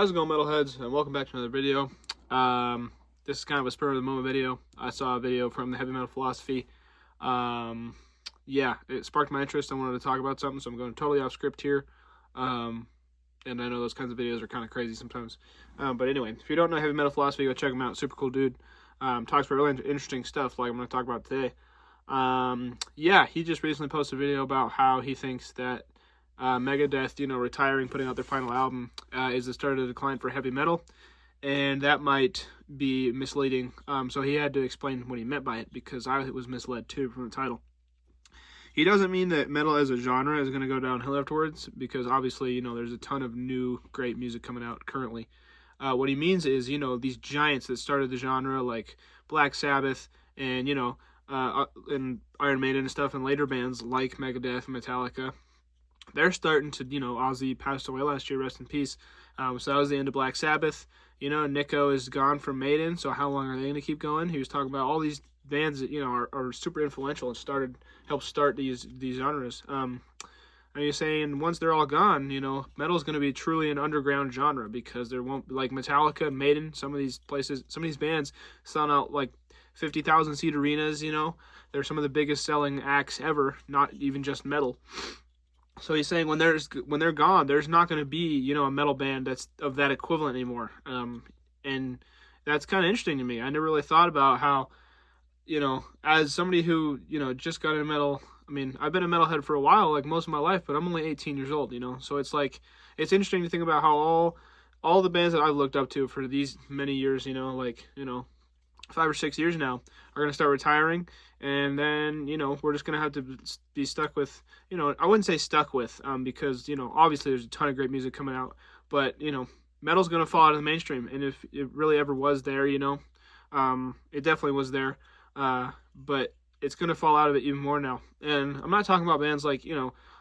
How's it going, metalheads? And welcome back to another video. This is kind of a spur of the moment video. I saw a video from the Heavy Metal Philosophy. Yeah, it sparked my interest. I wanted to talk about something, so I'm going totally off script here. And I know those kinds of videos are kind of crazy sometimes. But anyway, if you don't know Heavy Metal Philosophy, go check him out. Super cool dude. Talks about really interesting stuff like I'm going to talk about today. Yeah, he just recently posted a video about how he thinks that Megadeth, retiring, putting out their final album, is the start of the decline for heavy metal, and that might be misleading. So he had to explain what he meant by it, because I was misled too from the title. He doesn't mean that metal as a genre is going to go downhill afterwards, because obviously, there's a ton of new great music coming out currently. What he means is, these giants that started the genre, like Black Sabbath and, and Iron Maiden and stuff, and later bands like Megadeth and Metallica, they're starting to, Ozzy passed away last year, rest in peace. So that was the end of Black Sabbath. Nico is gone from Maiden, so how long are they going to keep going? He was talking about all these bands that, are super influential and helped start these genres. And he's saying once they're all gone, metal is going to be truly an underground genre, because there won't be, like Metallica, Maiden, some of these bands selling out like 50,000 seat arenas, They're some of the biggest selling acts ever, not even just metal. So he's saying when they're gone, there's not going to be, a metal band that's of that equivalent anymore. And that's kind of interesting to me. I never really thought about how, as somebody who, just got into metal. I mean, I've been a metalhead for a while, like most of my life, but I'm only 18 years old, So it's like, it's interesting to think about how all the bands that I've looked up to for these many years, 5 or 6 years now, are going to start retiring. And then, we're just going to have to be stuck with, I wouldn't say stuck with, because, obviously there's a ton of great music coming out, but, metal's going to fall out of the mainstream. And if it really ever was there, it definitely was there. But it's going to fall out of it even more now. And I'm not talking about bands like,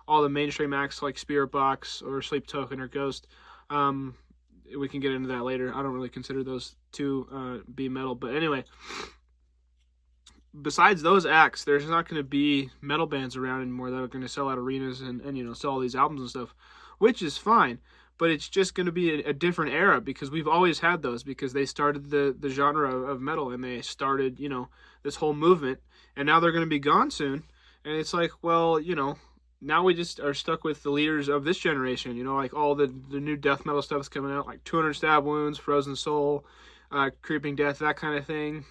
all the mainstream acts like Spiritbox or Sleep Token or Ghost. We can get into that later. I don't really consider those to be metal. But anyway, besides those acts, there's not going to be metal bands around anymore that are going to sell out arenas and sell all these albums and stuff, which is fine. But it's just going to be a different era, because we've always had those, because they started the genre of metal, and they started, this whole movement, and now they're going to be gone soon. And it's like, well, now we just are stuck with the leaders of this generation, like all the new death metal stuff is coming out, like 200 Stab Wounds, Frozen Soul, Creeping Death, that kind of thing.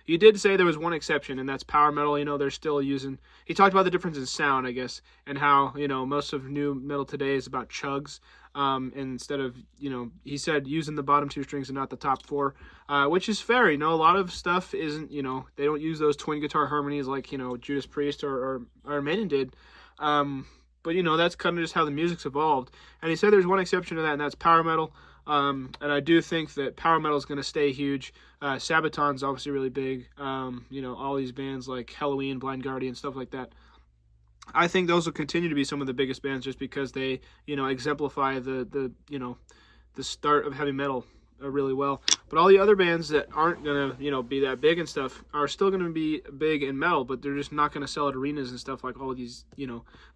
He did say there was one exception, and that's power metal. They're still using... He talked about the difference in sound, I guess, and how, most of new metal today is about chugs. And instead of, he said using the bottom two strings and not the top four, which is fair. A lot of stuff isn't, they don't use those twin guitar harmonies like, Judas Priest or Iron Maiden did. But, that's kind of just how the music's evolved. And he said there's one exception to that, and that's power metal. And I do think that power metal is going to stay huge. Sabaton's obviously really big. All these bands like Halloween, Blind Guardian, stuff like that. I think those will continue to be some of the biggest bands, just because they, exemplify the start of heavy metal really well. But all the other bands that aren't going to, be that big and stuff are still going to be big in metal, but they're just not going to sell at arenas and stuff like all of these,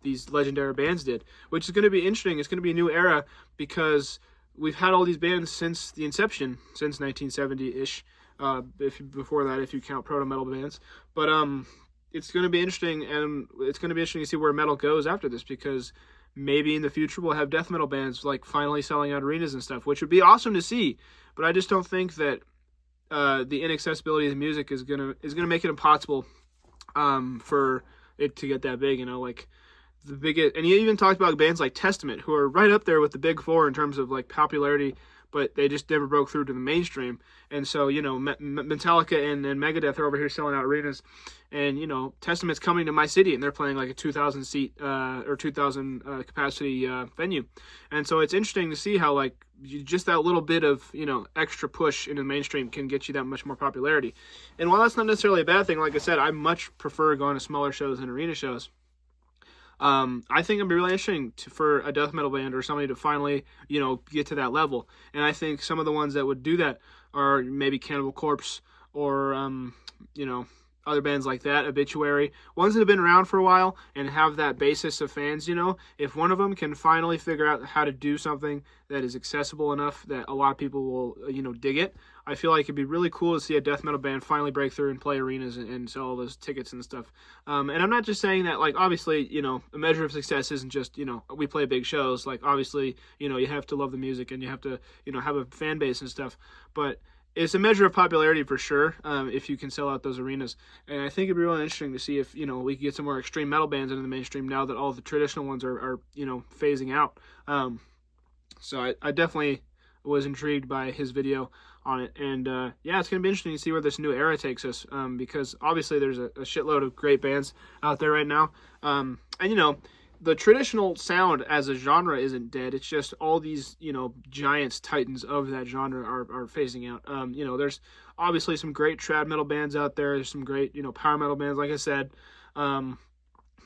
these legendary bands did, which is going to be interesting. It's going to be a new era, because we've had all these bands since the inception, since 1970-ish, before that, if you count proto-metal bands. But it's going to be interesting, and it's going to be interesting to see where metal goes after this, because maybe in the future we'll have death metal bands like finally selling out arenas and stuff, which would be awesome to see. But I just don't think that the inaccessibility of the music is gonna make it impossible for it to get that big. Like the biggest, and he even talked about bands like Testament, who are right up there with the big four in terms of like popularity, but they just never broke through to the mainstream. And so, Metallica and Megadeth are over here selling out arenas, and, Testament's coming to my city, and they're playing like a 2,000 seat or 2,000 capacity venue. And so it's interesting to see how like just that little bit of, extra push into the mainstream can get you that much more popularity. And while that's not necessarily a bad thing, like I said, I much prefer going to smaller shows than arena shows. I think it'd be really interesting for a death metal band or somebody to finally, get to that level. And I think some of the ones that would do that are maybe Cannibal Corpse or, other bands like that, Obituary, ones that have been around for a while and have that basis of fans, if one of them can finally figure out how to do something that is accessible enough that a lot of people will, dig it, I feel like it'd be really cool to see a death metal band finally break through and play arenas and sell all those tickets and stuff. And I'm not just saying that, like, obviously, a measure of success isn't just, we play big shows. Like, obviously, you have to love the music and you have to, have a fan base and stuff. But it's a measure of popularity for sure, if you can sell out those arenas. And I think it'd be really interesting to see if, we could get some more extreme metal bands into the mainstream now that all the traditional ones are phasing out. So I definitely was intrigued by his video on it. And yeah, it's going to be interesting to see where this new era takes us, because obviously there's a shitload of great bands out there right now. And, the traditional sound as a genre isn't dead. It's just all these, giants, titans of that genre are phasing out. There's obviously some great trad metal bands out there. There's some great, power metal bands, like I said.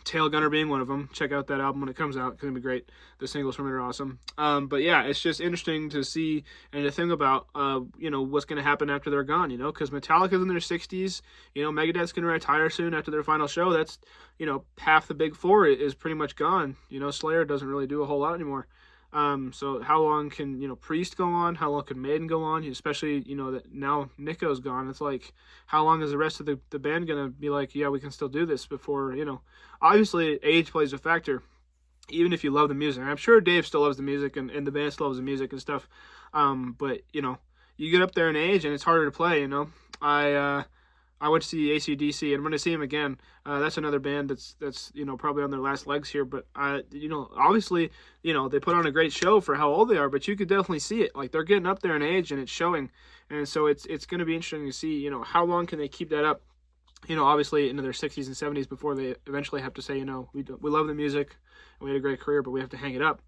Tail Gunner being one of them. Check out that album when it comes out. It's going to be great. The singles from it are awesome. But yeah, it's just interesting to see and to think about, what's going to happen after they're gone, because Metallica's in their 60s. Megadeth's going to retire soon after their final show. That's, half the big four is pretty much gone. Slayer doesn't really do a whole lot anymore. So how long can, Priest go on? How long can Maiden go on? Especially, that now Nico's gone. It's like, how long is the rest of the band going to be like, yeah, we can still do this before, obviously age plays a factor, even if you love the music. I'm sure Dave still loves the music and the band still loves the music and stuff. But, you get up there in age and it's harder to play, I went to see AC/DC, and I'm going to see him again. That's another band that's probably on their last legs here. But obviously, they put on a great show for how old they are. But you could definitely see it. Like, they're getting up there in age, and it's showing. And so it's going to be interesting to see how long can they keep that up. Obviously into their 60s and 70s before they eventually have to say, we love the music and we had a great career, but we have to hang it up.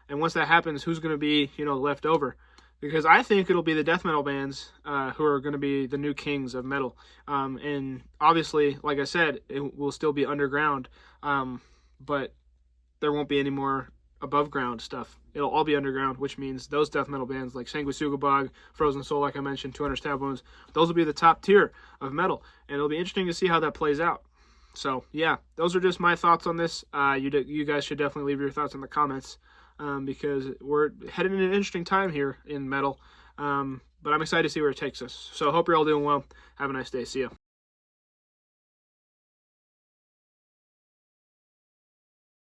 And once that happens, who's going to be left over? Because I think it'll be the death metal bands who are going to be the new kings of metal. And obviously, like I said, it will still be underground, but there won't be any more above ground stuff. It'll all be underground, which means those death metal bands like Sanguisugabogg, Frozen Soul, like I mentioned, 200 Stab Wounds, those will be the top tier of metal. And it'll be interesting to see how that plays out. So, yeah, those are just my thoughts on this. You guys should definitely leave your thoughts in the comments. Because we're heading in an interesting time here in metal. But I'm excited to see where it takes us. So I hope you're all doing well. Have a nice day. See ya.